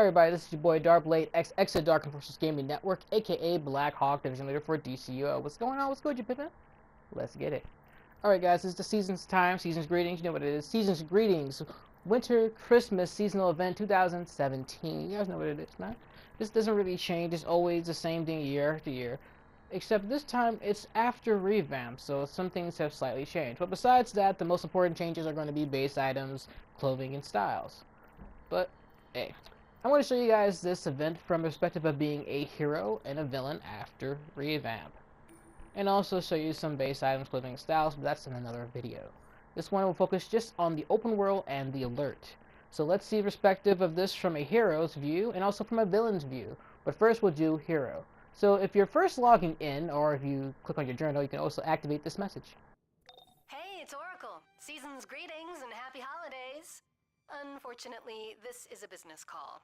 Everybody, this is your boy DrkBLADExx, ex of Dark Forces Gaming Network, aka Black Hawk Division Leader for DCUO. What's going on? What's good, you pippin'? Let's get it. Alright guys, it's the season's time, season's greetings, you know what it is. Season's greetings, Winter Christmas Seasonal Event 2017. You guys know what it is, man. This doesn't really change, it's always the same thing year after year. Except this time, it's after revamp, so some things have slightly changed. But besides that, the most important changes are going to be base items, clothing, and styles. But, hey. I'm going to show you guys this event from the perspective of being a hero and a villain after revamp. And also show you some base items, clothing, styles, but that's in another video. This one will focus just on the open world and the alert. So let's see the perspective of this from a hero's view and also from a villain's view. But first we'll do hero. So if you're first logging in, or if you click on your journal, you can also activate this message. Hey, it's Oracle. Season's greetings and happy holidays. Unfortunately, this is a business call.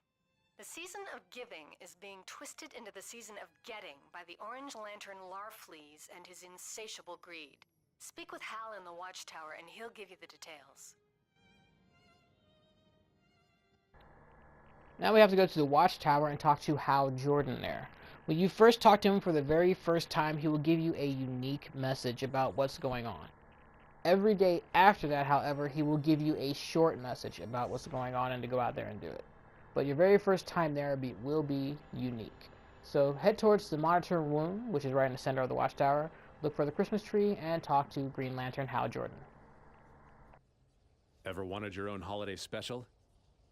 The season of giving is being twisted into the season of getting by the Orange Lantern Larfleeze and his insatiable greed. Speak with Hal in the Watchtower and he'll give you the details. Now we have to go to the Watchtower and talk to Hal Jordan there. When you first talk to him for the very first time, he will give you a unique message about what's going on. Every day after that, however, he will give you a short message about what's going on and to go out there and do it. But your very first time there will be unique. So head towards the monitor room, which is right in the center of the Watchtower. Look for the Christmas tree and talk to Green Lantern Hal Jordan. Ever wanted your own holiday special?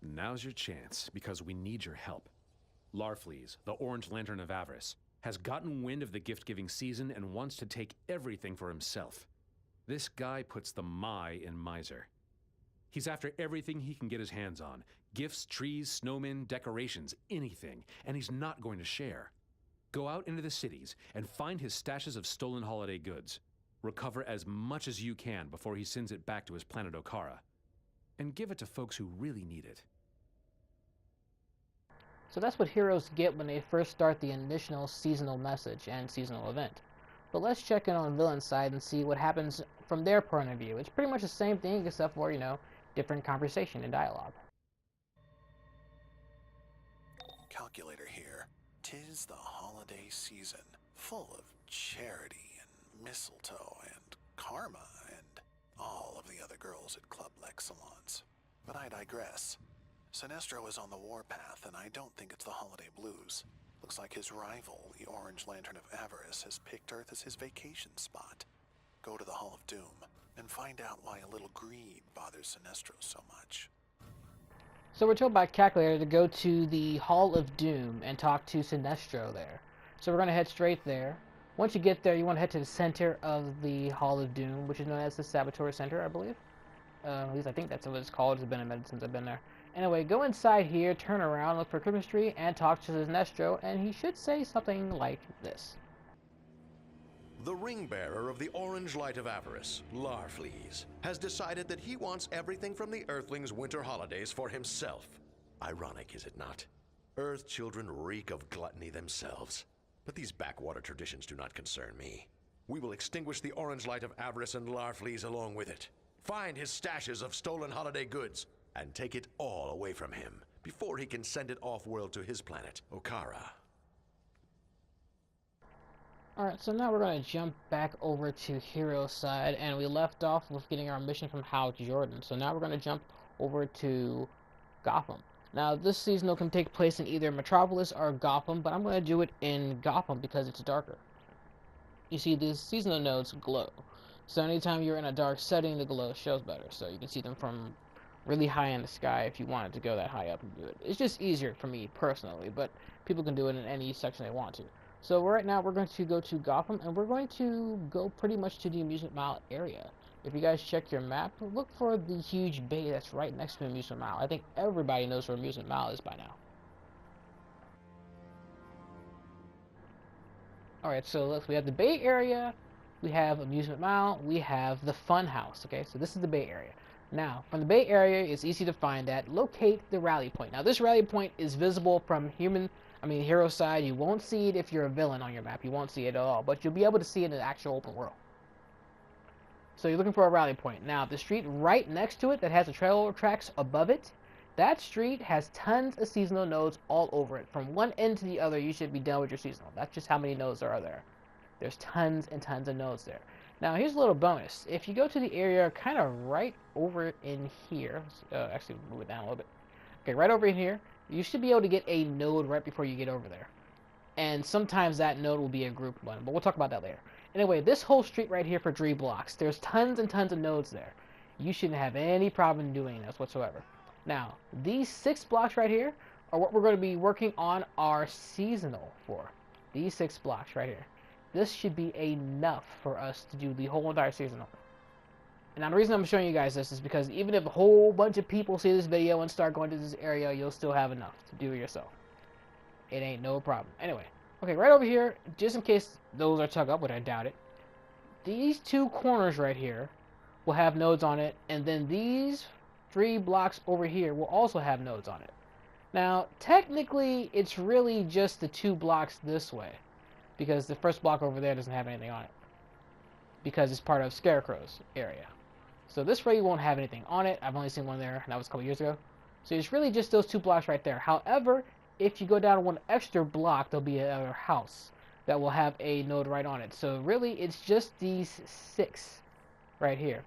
Now's your chance, because we need your help. Larfleeze, the Orange Lantern of Avarice, has gotten wind of the gift-giving season and wants to take everything for himself. This guy puts the "my" in miser. He's after everything he can get his hands on. Gifts, trees, snowmen, decorations, anything. And he's not going to share. Go out into the cities and find his stashes of stolen holiday goods. Recover as much as you can before he sends it back to his planet Okara. And give it to folks who really need it. So that's what heroes get when they first start the initial seasonal message and seasonal event. But let's check in on villain's side and see what happens from their point of view. It's pretty much the same thing except for, different conversation and dialogue. Calculator here. 'Tis the holiday season, full of charity and mistletoe and karma and all of the other girls at DrkBLADExx salons. But I digress. Sinestro is on the warpath, and I don't think it's the holiday blues. Looks like his rival, the Orange Lantern of Avarice, has picked Earth as his vacation spot. Go to the Hall of Doom and find out why a little greed bothers Sinestro so much. So we're told by Calculator to go to the Hall of Doom and talk to Sinestro there. So we're going to head straight there. Once you get there, you want to head to the center of the Hall of Doom, which is known as the Saboteur Center, I believe. At least I think that's what it's called. It's been a minute since I've been there. Anyway, go inside here, turn around, look for a Christmas tree, and talk to Sinestro, and he should say something like this. The ring-bearer of the Orange Light of Avarice, Larfleeze, has decided that he wants everything from the Earthlings' winter holidays for himself. Ironic, is it not? Earth children reek of gluttony themselves. But these backwater traditions do not concern me. We will extinguish the Orange Light of Avarice and Larfleeze along with it. Find his stashes of stolen holiday goods, and take it all away from him before he can send it off-world to his planet, Okara. Alright, so now we're going to jump back over to Hero's side, and we left off with getting our mission from Hal Jordan. So now we're going to jump over to Gotham. Now, this seasonal can take place in either Metropolis or Gotham, but I'm going to do it in Gotham because it's darker. You see, these seasonal nodes glow. So anytime you're in a dark setting, the glow shows better. So you can see them from really high in the sky if you wanted to go that high up and do it. It's just easier for me personally, but people can do it in any section they want to. So right now we're going to go to Gotham, and we're going to go pretty much to the Amusement Mile area. If you guys check your map, look for the huge bay that's right next to Amusement Mile. I think everybody knows where Amusement Mile is by now. Alright, so we have the Bay Area, we have Amusement Mile, we have the Fun House. Okay, so this is the Bay Area. Now, from the Bay Area, it's easy to find that. Locate the rally point. Now, this rally point is visible from hero side. You won't see it if you're a villain on your map. You won't see it at all, but you'll be able to see it in the actual open world. So you're looking for a rally point. Now, the street right next to it that has the trailer tracks above it That street has tons of seasonal nodes all over it. From one end to the other, you should be done with your seasonal. That's just how many nodes there are there. There's tons and tons of nodes there. Now, here's a little bonus. If you go to the area kind of right over in here, actually move it down a little bit. Okay, right over in here, you should be able to get a node right before you get over there. And sometimes that node will be a group one, but we'll talk about that later. Anyway, this whole street right here for DrkBLADExx, there's tons and tons of nodes there. You shouldn't have any problem doing this whatsoever. Now, these 6 blocks right here are what we're going to be working on our seasonal for. These 6 blocks right here. This should be enough for us to do the whole entire seasonal. And now the reason I'm showing you guys this is because even if a whole bunch of people see this video and start going to this area, you'll still have enough to do it yourself. It ain't no problem. Anyway, okay, right over here, just in case those are tugged up, but I doubt it. These 2 corners right here will have nodes on it, and then these 3 blocks over here will also have nodes on it. Now, technically, it's really just the 2 blocks this way, because the first block over there doesn't have anything on it, because it's part of Scarecrow's area. So this way won't have anything on it. I've only seen one there, and that was a couple years ago. So it's really just those 2 blocks right there. However, if you go down 1 extra block, there'll be another house that will have a node right on it. So really, it's just these 6 right here.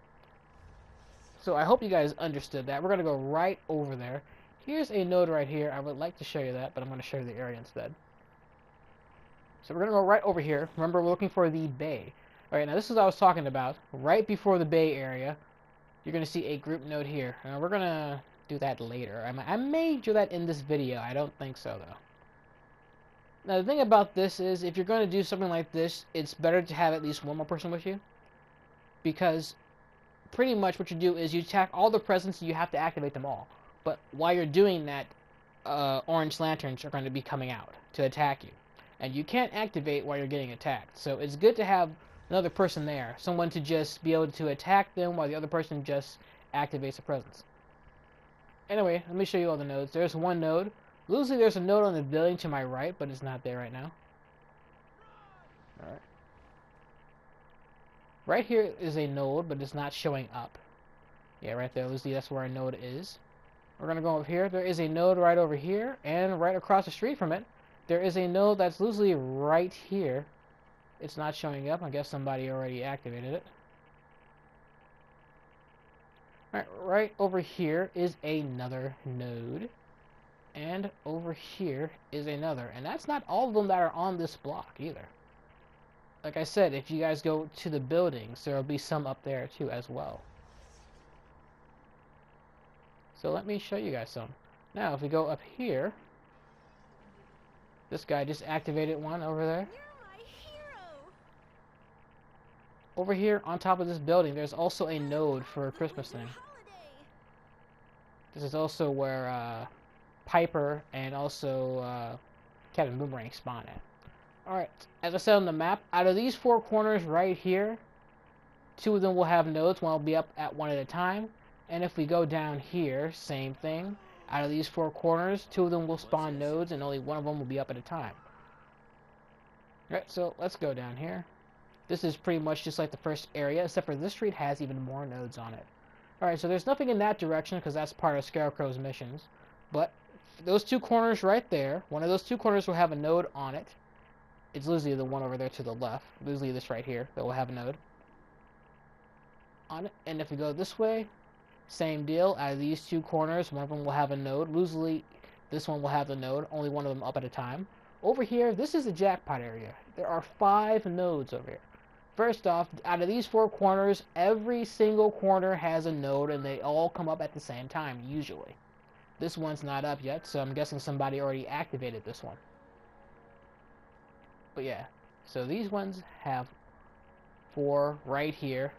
So I hope you guys understood that. We're going to go right over there. Here's a node right here. I would like to show you that, but I'm going to show you the area instead. So we're going to go right over here. Remember, we're looking for the bay. All right, now this is what I was talking about. Right before the bay area, you're going to see a group node here. Now we're going to do that later. I may do that in this video. I don't think so, though. Now, the thing about this is, if you're going to do something like this, it's better to have at least 1 more person with you. Because pretty much what you do is you attack all the presents and you have to activate them all. But while you're doing that, orange lanterns are going to be coming out to attack you. And you can't activate while you're getting attacked. So it's good to have another person there. Someone to just be able to attack them while the other person just activates the presence. Anyway, let me show you all the nodes. There's 1 node. Loosely, there's a node on the building to my right, but it's not there right now. Alright. Right here is a node, but it's not showing up. Yeah, right there, loosely, that's where our node is. We're going to go over here. There is a node right over here, and right across the street from it, there is a node that's loosely right here. It's not showing up. I guess somebody already activated it. Alright, right over here is another node. And over here is another. And that's not all of them that are on this block either. Like I said, if you guys go to the buildings, there will be some up there too as well. So let me show you guys some. Now, if we go up here, this guy just activated one over there. You're my hero! Over here on top of this building, there's also a node for a Christmas thing. This is also where Piper and also Captain Boomerang spawn at. Alright, as I said on the map, out of these 4 corners right here, 2 of them will have nodes. 1 will be up at 1 at a time. And if we go down here, same thing. Out of these 4 corners, 2 of them will spawn nodes, and only 1 of them will be up at a time. Alright, so let's go down here. This is pretty much just like the first area, except for this street has even more nodes on it. Alright, so there's nothing in that direction, because that's part of Scarecrow's missions. But those 2 corners right there, 1 of those 2 corners will have a node on it. It's usually the one over there to the left. Usually this right here that will have a node on it. And if we go this way, same deal. Out of these 2 corners, 1 of them will have a node. Usually this one will have the node, only 1 of them up at a time. Over here, this is the jackpot area. There are 5 nodes over here. First off, out of these 4 corners, every single corner has a node, and they all come up at the same time, usually. This one's not up yet, so I'm guessing somebody already activated this one. But yeah, so these ones have 4 right here.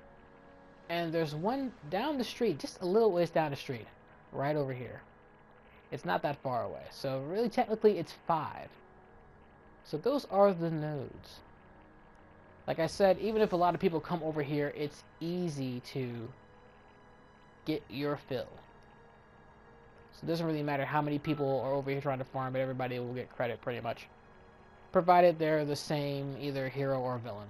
And there's 1 down the street, just a little ways down the street, right over here. It's not that far away, so really technically it's 5. So those are the nodes. Like I said, even if a lot of people come over here, it's easy to get your fill. So it doesn't really matter how many people are over here trying to farm, but everybody will get credit pretty much. Provided they're the same, either hero or villain.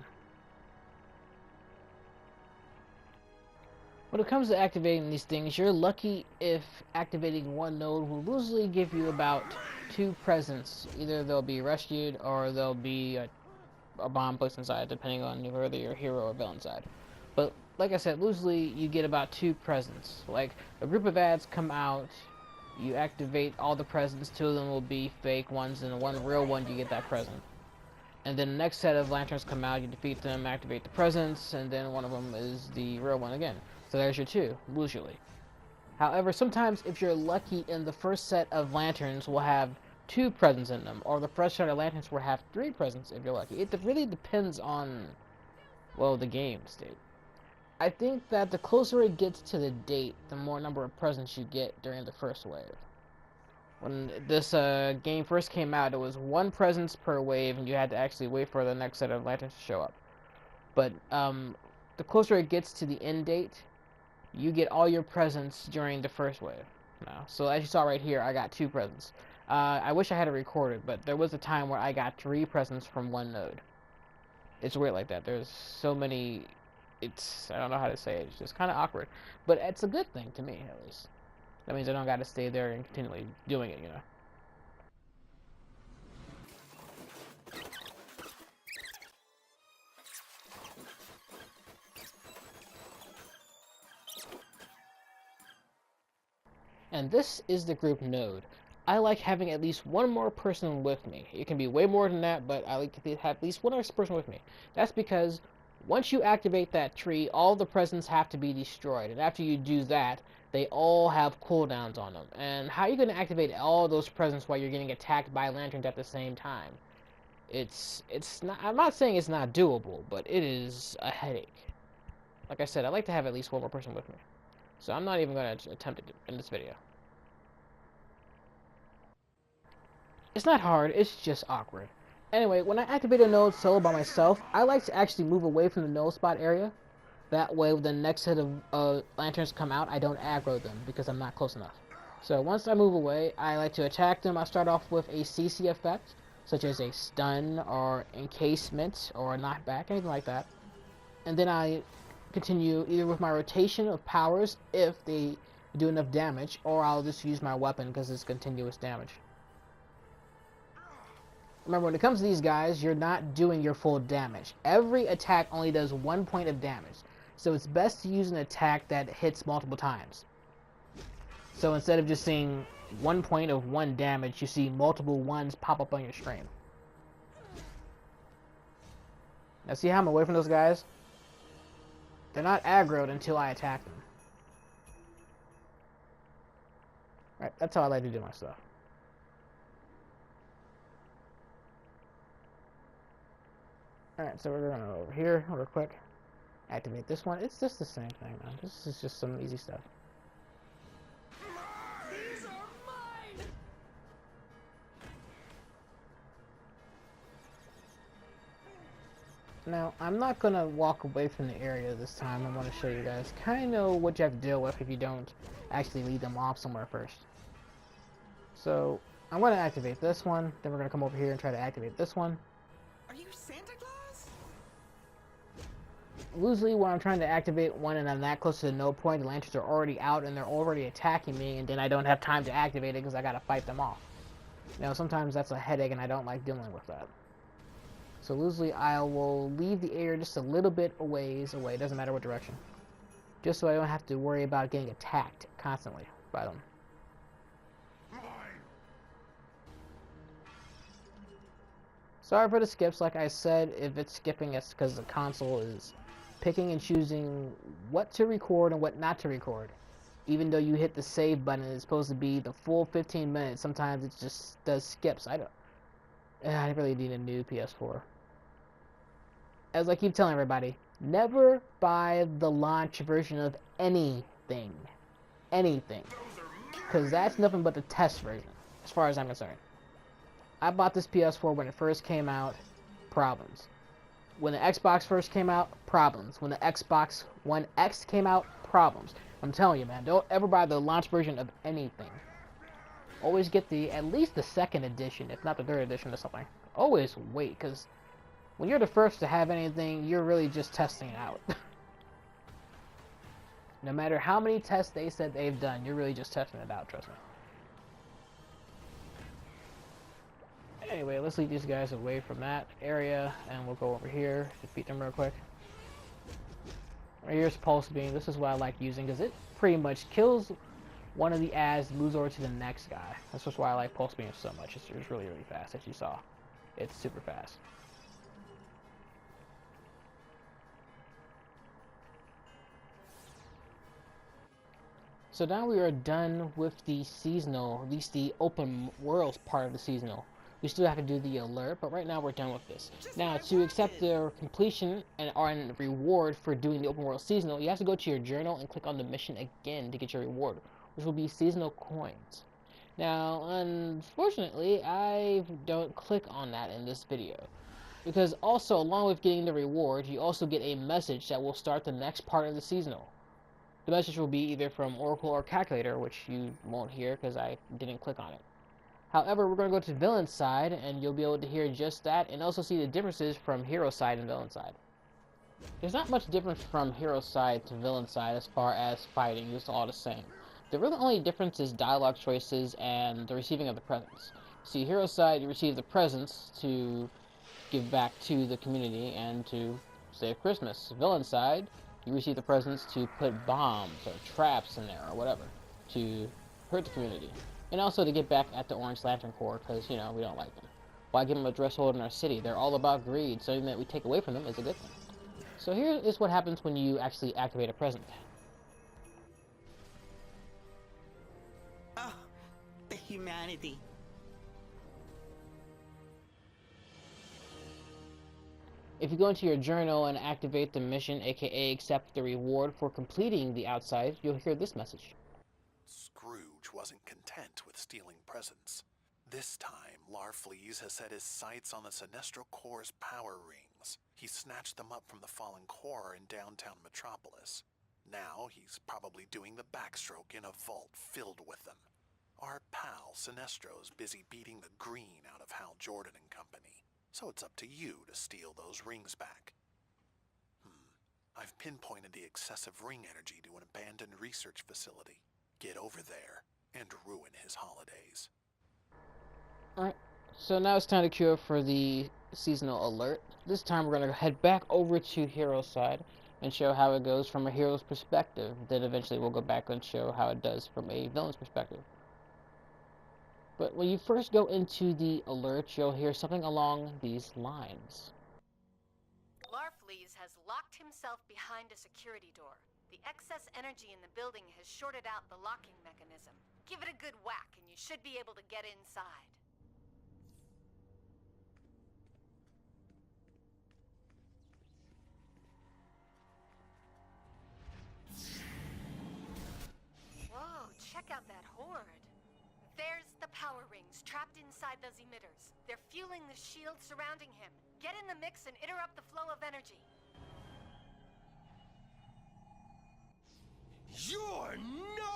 When it comes to activating these things, you're lucky if activating one node will usually give you about 2 presents. Either they'll be rescued or there'll be a bomb placed inside, depending on whether you're hero or villain side. But like I said, usually you get about 2 presents. Like a group of ads come out, you activate all the presents, 2 of them will be fake ones, and 1 real one you get that present. And then the next set of lanterns come out, you defeat them, activate the presents, and then one of them is the real one again. So there's your 2, usually. However, sometimes if you're lucky, in the first set of lanterns will have 2 presents in them, or the first set of lanterns will have 3 presents if you're lucky. It really depends on, well, the game state. I think that the closer it gets to the date, the more number of presents you get during the first wave. When this game first came out, it was 1 presents per wave, and you had to actually wait for the next set of lanterns to show up. But the closer it gets to the end date, you get all your presents during the first wave now. So as you saw right here, I got 2 presents. I wish I had it recorded, but there was a time where I got 3 presents from 1 node. It's weird like that. There's so many, I don't know how to say it. It's just kind of awkward. But it's a good thing to me, at least. That means I don't got to stay there and continually doing it, you know. And this is the group node. I like having at least 1 more person with me. It can be way more than that, but I like to have at least 1 more person with me. That's because once you activate that tree, all the presents have to be destroyed. And after you do that, they all have cooldowns on them. And how are you going to activate all those presents while you're getting attacked by lanterns at the same time? It's not, I'm not saying it's not doable, but it is a headache. Like I said, I like to have at least 1 more person with me. So I'm not even going to attempt it in this video. It's not hard, it's just awkward. Anyway, when I activate a node solo by myself, I like to actually move away from the node spot area. That way, when the next set of lanterns come out, I don't aggro them because I'm not close enough. So once I move away, I like to attack them. I start off with a CC effect, such as a stun or encasement or a knockback, anything like that. And then I continue either with my rotation of powers if they do enough damage, or I'll just use my weapon because it's continuous damage. Remember, when it comes to these guys, you're not doing your full damage. Every attack only does 1 point of damage. So it's best to use an attack that hits multiple times. So instead of just seeing 1 point of 1 damage, you see multiple ones pop up on your screen. Now see how I'm away from those guys? They're not aggroed until I attack them. Alright, that's how I like to do my stuff. Alright, so we're going to go over here real quick. Activate this one. It's just the same thing, man. This is just some easy stuff. These are mine! Now, I'm not going to walk away from the area this time. I want to show you guys kind of what you have to deal with if you don't actually lead them off somewhere first. So, I'm going to activate this one. Then we're going to come over here and try to activate this one. Are you Santa Claus? Usually when I'm trying to activate one and I'm that close to the node point, the lanterns are already out and they're already attacking me, and then I don't have time to activate it because I gotta fight them off. Now sometimes that's a headache and I don't like dealing with that. So usually I will leave the area just a little bit a ways away, doesn't matter what direction. Just so I don't have to worry about getting attacked constantly by them. Sorry for the skips. Like I said, if it's skipping, it's because the console is picking and choosing what to record and what not to record. Even though you hit the save button, it's supposed to be the full 15 minutes. Sometimes it just does skips. I really need a new PS4. As I keep telling everybody, never buy the launch version of anything. Anything. Because that's nothing but the test version, as far as I'm concerned. I bought this PS4 when it first came out, problems. When the Xbox first came out, problems. When the Xbox One X came out, problems. I'm telling you, man, don't ever buy the launch version of anything. Always get at least the 2nd edition, if not the 3rd edition or something. Always wait, because when you're the first to have anything, you're really just testing it out. No matter how many tests they said they've done, you're really just testing it out, trust me. Anyway, let's lead these guys away from that area, and we'll go over here, defeat them real quick. Right here's Pulse Beam. This is what I like using, because it pretty much kills one of the ads, moves over to the next guy. That's just why I like Pulse Beam so much. It's really, really fast, as you saw. It's super fast. So now we are done with the seasonal, at least the open world part of the seasonal. We still have to do the alert, but right now we're done with this. Now, to accept the completion and earn reward for doing the open world seasonal, you have to go to your journal and click on the mission again to get your reward, which will be seasonal coins. Now, unfortunately, I don't click on that in this video, because also, along with getting the reward, you also get a message that will start the next part of the seasonal. The message will be either from Oracle or Calculator, which you won't hear because I didn't click on it. However, we're going to go to Villain side, and you'll be able to hear just that, and also see the differences from Hero side and Villain side. There's not much difference from Hero side to Villain side as far as fighting. It's all the same. The really only difference is dialogue choices and the receiving of the presents. See, Hero side, you receive the presents to give back to the community and to save Christmas. Villain side, you receive the presents to put bombs or traps in there or whatever to hurt the community. And also to get back at the Orange Lantern Corps, because, you know, we don't like them. Why give them a dress hold in our city? They're all about greed, so anything that we take away from them is a good thing. So here is what happens when you actually activate a present. Oh, the humanity. If you go into your journal and activate the mission, aka accept the reward for completing the outside, you'll hear this message. Scrooge wasn't content with stealing presents. This time, Larfleeze has set his sights on the Sinestro Corps' power rings. He snatched them up from the fallen core in downtown Metropolis. Now he's probably doing the backstroke in a vault filled with them. Our pal Sinestro's busy beating the green out of Hal Jordan and company. So it's up to you to steal those rings back. I've pinpointed the excessive ring energy to an abandoned research facility. Get over there and ruin his holidays. Alright, so now it's time to queue up for the seasonal alert. This time we're going to head back over to Hero's side and show how it goes from a hero's perspective. Then eventually we'll go back and show how it does from a villain's perspective. But when you first go into the alert, you'll hear something along these lines. Larfleeze has locked himself behind a security door. The excess energy in the building has shorted out the locking mechanism. Give it a good whack and you should be able to get inside. Whoa, check out that horde. There's the power rings trapped inside those emitters. They're fueling the shield surrounding him. Get in the mix and interrupt the flow of energy. You're no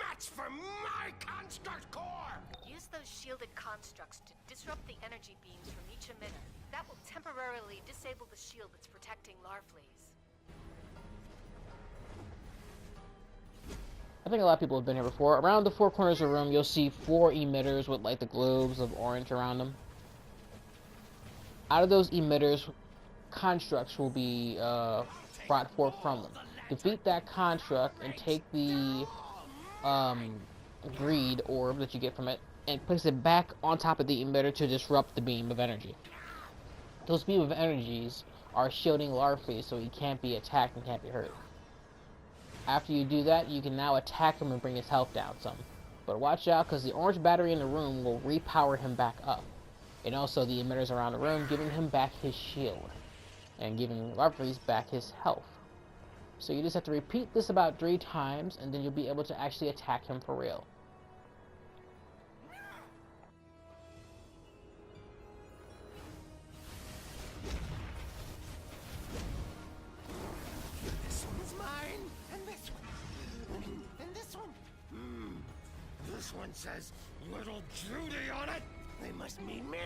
match for my construct core! Use those shielded constructs to disrupt the energy beams from each emitter. That will temporarily disable the shield that's protecting Larfleeze. I think a lot of people have been here before. Around the four corners of the room, you'll see 4 emitters with like the globes of orange around them. Out of those emitters, constructs will be brought forth from them. Defeat that construct and take the greed orb that you get from it and place it back on top of the emitter to disrupt the beam of energy. Those beam of energies are shielding Larfleeze so he can't be attacked and can't be hurt. After you do that, you can now attack him and bring his health down some. But watch out, because the orange battery in the room will repower him back up. And also the emitters around the room, giving him back his shield. And giving Larfleeze back his health. So you just have to repeat this about 3 times, and then you'll be able to actually attack him for real. This one's mine, and this one, and this one. This one says Little Judy on it. They must mean me.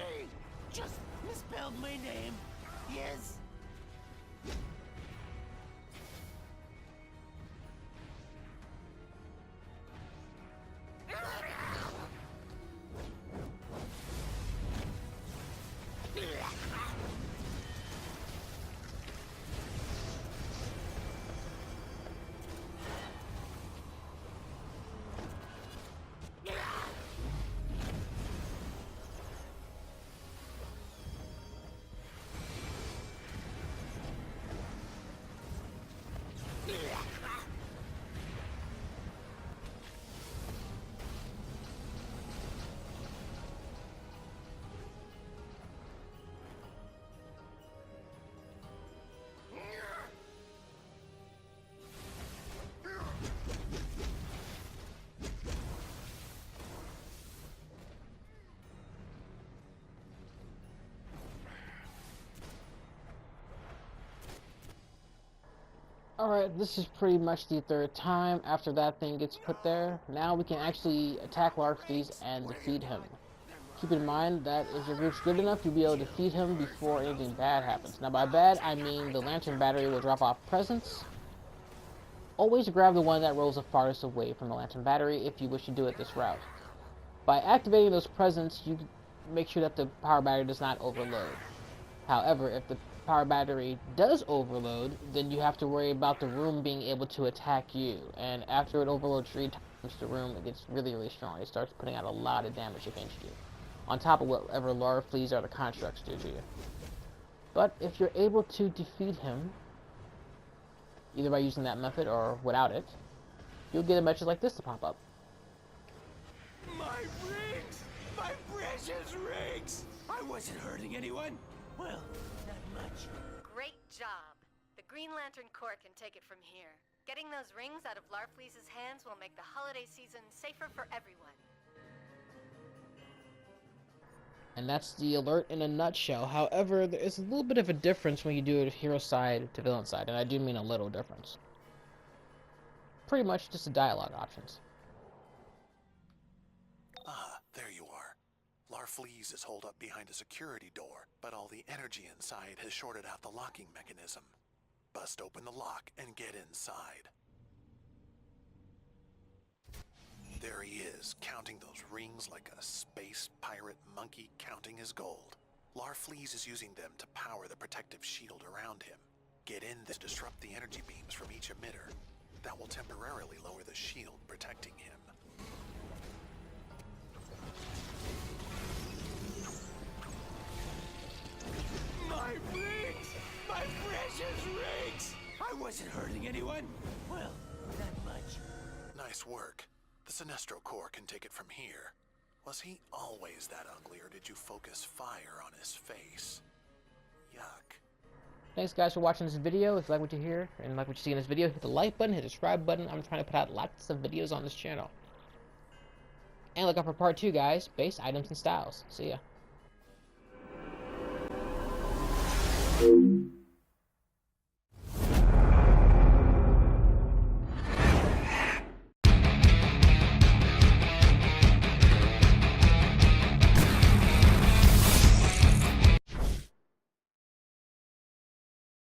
Just misspelled my name. Yes. Alright, this is pretty much the third time after that thing gets put there. Now we can actually attack Larfleeze and defeat him. Keep in mind that if your group's good enough, you'll be able to defeat him before anything bad happens. Now by bad, I mean the lantern battery will drop off presents. Always grab the one that rolls the farthest away from the lantern battery if you wish to do it this route. By activating those presents, you make sure that the power battery does not overload. However, if the power battery does overload, then you have to worry about the room being able to attack you. And after it overloads 3 times, the room gets really, really strong. It starts putting out a lot of damage against you, on top of whatever Larfleeze or the constructs do to you. But if you're able to defeat him, either by using that method or without it, you'll get a message like this to pop up. My rings! My precious rings! I wasn't hurting anyone. Well, not much. Great job. The Green Lantern Corps can take it from here. Getting those rings out of Larfleeze's hands will make the holiday season safer for everyone. And that's the alert in a nutshell. However, there is a little bit of a difference when you do it hero side to villain side, and I do mean a little difference. Pretty much just the dialogue options. Ah, there you are. Larfleeze is holed up behind a security door, but all the energy inside has shorted out the locking mechanism. Bust open the lock and get inside. There he is, counting those rings like a space pirate monkey counting his gold. Larfleeze is using them to power the protective shield around him. Get in this, disrupt the energy beams from each emitter. That will temporarily lower the shield protecting him. My rings! My precious rings! I wasn't hurting anyone. Well, not much. Nice work. The Sinestro Corps can take it from here. Was he always that ugly, or did you focus fire on his face? Yuck. Thanks guys for watching this video. If you like what you hear and like what you see in this video, hit the like button, hit the subscribe button. I'm trying to put out lots of videos on this channel. And look out for part 2, guys. Base items and styles. See ya.